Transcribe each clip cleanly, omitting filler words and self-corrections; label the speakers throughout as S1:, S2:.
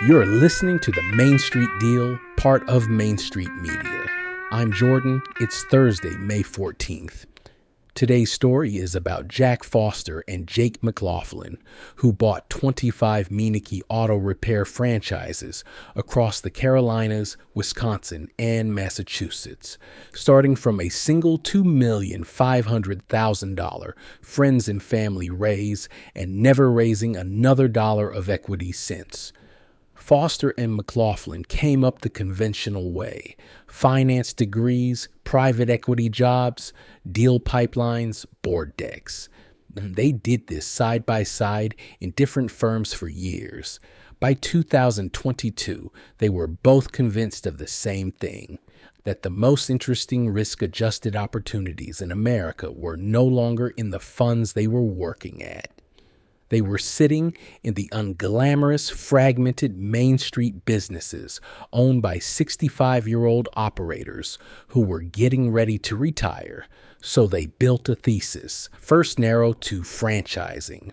S1: You're listening to the Main Street Deal, part of Main Street Media. I'm Jordan. It's Thursday, May 14th. Today's story is about Jack Foster and Jake McLaughlin, who bought 25 Meineke auto repair franchises across the Carolinas, Wisconsin, and Massachusetts, starting from a single $2,500,000 friends and family raise and never raising another dollar of equity since. Foster and McLaughlin came up the conventional way: finance degrees, private equity jobs, deal pipelines, board decks. And they did this side by side in different firms for years. By 2022, they were both convinced of the same thing: that the most interesting risk-adjusted opportunities in America were no longer in the funds they were working at. They were sitting in the unglamorous, fragmented Main Street businesses owned by 65-year-old operators who were getting ready to retire. So they built a thesis, first narrow to franchising: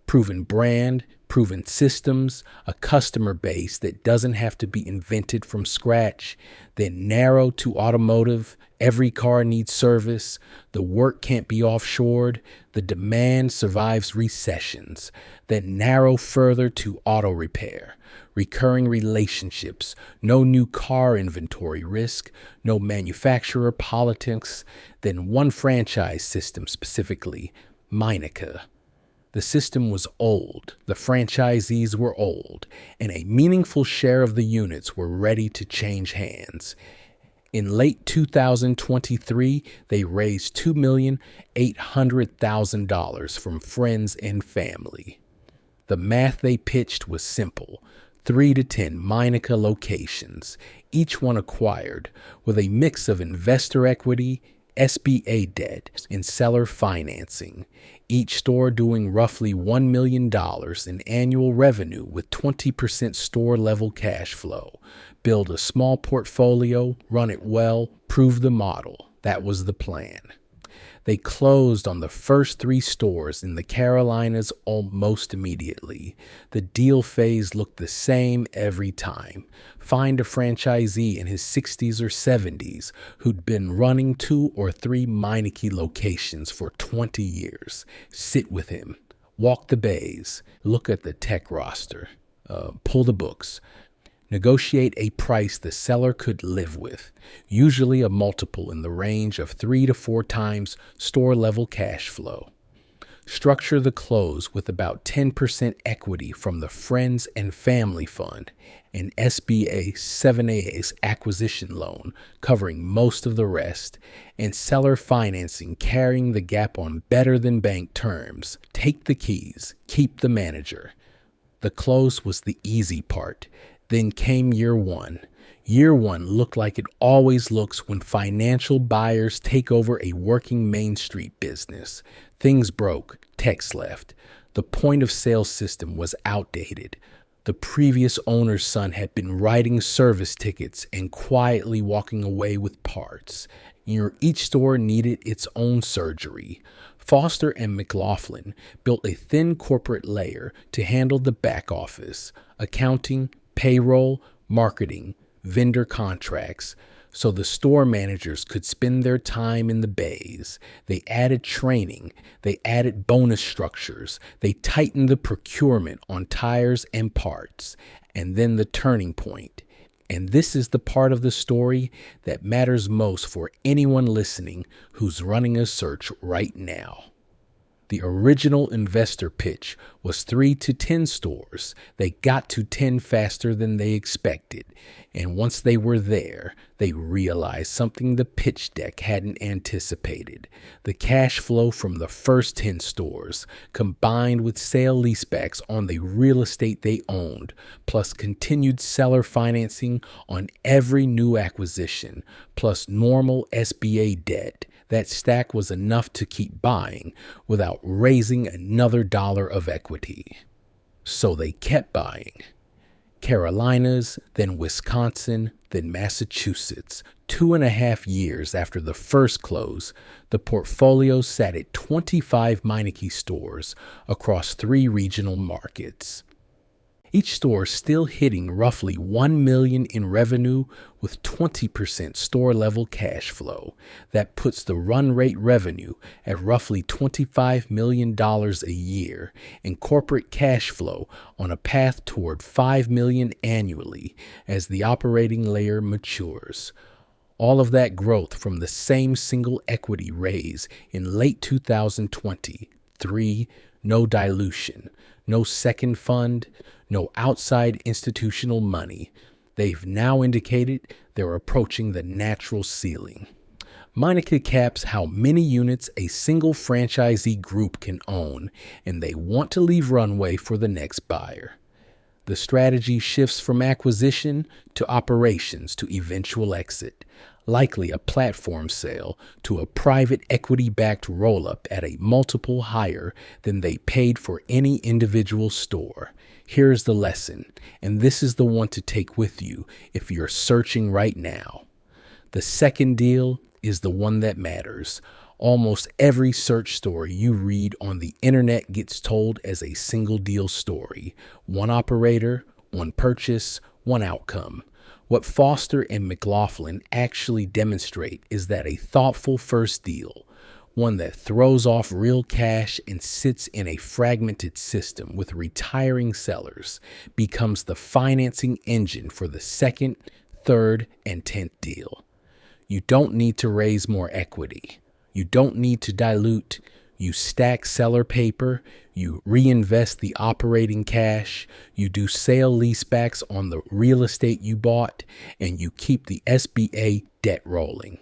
S1: proven brand, proven systems, a customer base that doesn't have to be invented from scratch. Then narrow to automotive: every car needs service, the work can't be offshored, the demand survives recessions. Then narrow further to auto repair: recurring relationships, no new car inventory risk, no manufacturer politics. Then one franchise system specifically: Meineke. The system was old, the franchisees were old, and a meaningful share of the units were ready to change hands. In late 2023, they raised $2,800,000 from friends and family. The math they pitched was simple: 3 to 10 Meineke locations, each one acquired, with a mix of investor equity, SBA debt, and seller financing, each store doing roughly $1 million in annual revenue with 20% store-level cash flow. Build a small portfolio, run it well, prove the model. That was the plan. They closed on the first 3 stores in the Carolinas almost immediately. The deal phase looked the same every time. Find a franchisee in his 60s or 70s who'd been running 2 or 3 Meineke locations for 20 years. Sit with him. Walk the bays. Look at the tech roster. Pull the books. Negotiate a price the seller could live with, usually a multiple in the range of 3 to 4 times store-level cash flow. Structure the close with about 10% equity from the Friends and Family Fund, an SBA 7A's acquisition loan covering most of the rest, and seller financing carrying the gap on better-than-bank terms. Take the keys, keep the manager. The close was the easy part. Then came year one. Year one looked like it always looks when financial buyers take over a working Main Street business. Things broke, techs left. The point-of-sale system was outdated. The previous owner's son had been writing service tickets and quietly walking away with parts. Each store needed its own surgery. Foster and McLaughlin built a thin corporate layer to handle the back office: accounting, payroll, marketing, vendor contracts, so the store managers could spend their time in the bays. They added training, they added bonus structures, they tightened the procurement on tires and parts, and then the turning point. And this is the part of the story that matters most for anyone listening who's running a search right now. The original investor pitch was 3 to 10 stores. They got to 10 faster than they expected. And once they were there, they realized something the pitch deck hadn't anticipated: the cash flow from the first 10 stores, combined with sale-leasebacks on the real estate they owned, plus continued seller financing on every new acquisition, plus normal SBA debt. That stack was enough to keep buying without raising another dollar of equity. So they kept buying. Carolinas, then Wisconsin, then Massachusetts. 2.5 years after the first close, the portfolio sat at 25 Meineke stores across 3 regional markets. Each store still hitting roughly $1 million in revenue with 20% store level cash flow. That puts the run rate revenue at roughly $25 million a year and corporate cash flow on a path toward $5 million annually as the operating layer matures. All of that growth from the same single equity raise in late 2023, no dilution, no second fund, no outside institutional money. They've now indicated they're approaching the natural ceiling. Meineke caps how many units a single franchisee group can own, and they want to leave runway for the next buyer. The strategy shifts from acquisition to operations to eventual exit, likely a platform sale to a private equity-backed roll-up at a multiple higher than they paid for any individual store. Here's the lesson, and this is the one to take with you if you're searching right now. The second deal is the one that matters. Almost every search story you read on the internet gets told as a single deal story. One operator, one purchase, one outcome. What Foster and McLaughlin actually demonstrate is that a thoughtful first deal, one that throws off real cash and sits in a fragmented system with retiring sellers, becomes the financing engine for the second, third, and 10th deal. You don't need to raise more equity. You don't need to dilute. You stack seller paper, you reinvest the operating cash, you do sale-leasebacks on the real estate you bought, and you keep the SBA debt rolling.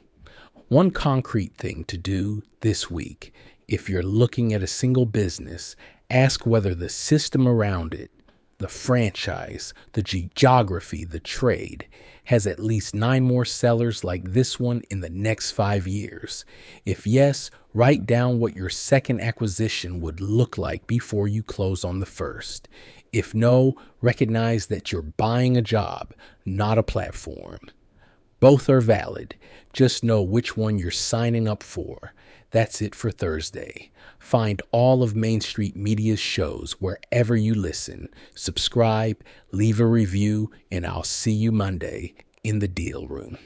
S1: One concrete thing to do this week, if you're looking at a single business, ask whether the system around it, the franchise, the geography, the trade, has at least 9 more sellers like this one in the next 5 years. If yes, write down what your second acquisition would look like before you close on the first. If no, recognize that you're buying a job, not a platform. Both are valid. Just know which one you're signing up for. That's it for Thursday. Find all of Main Street Media's shows wherever you listen. Subscribe, leave a review, and I'll see you Monday in the deal room.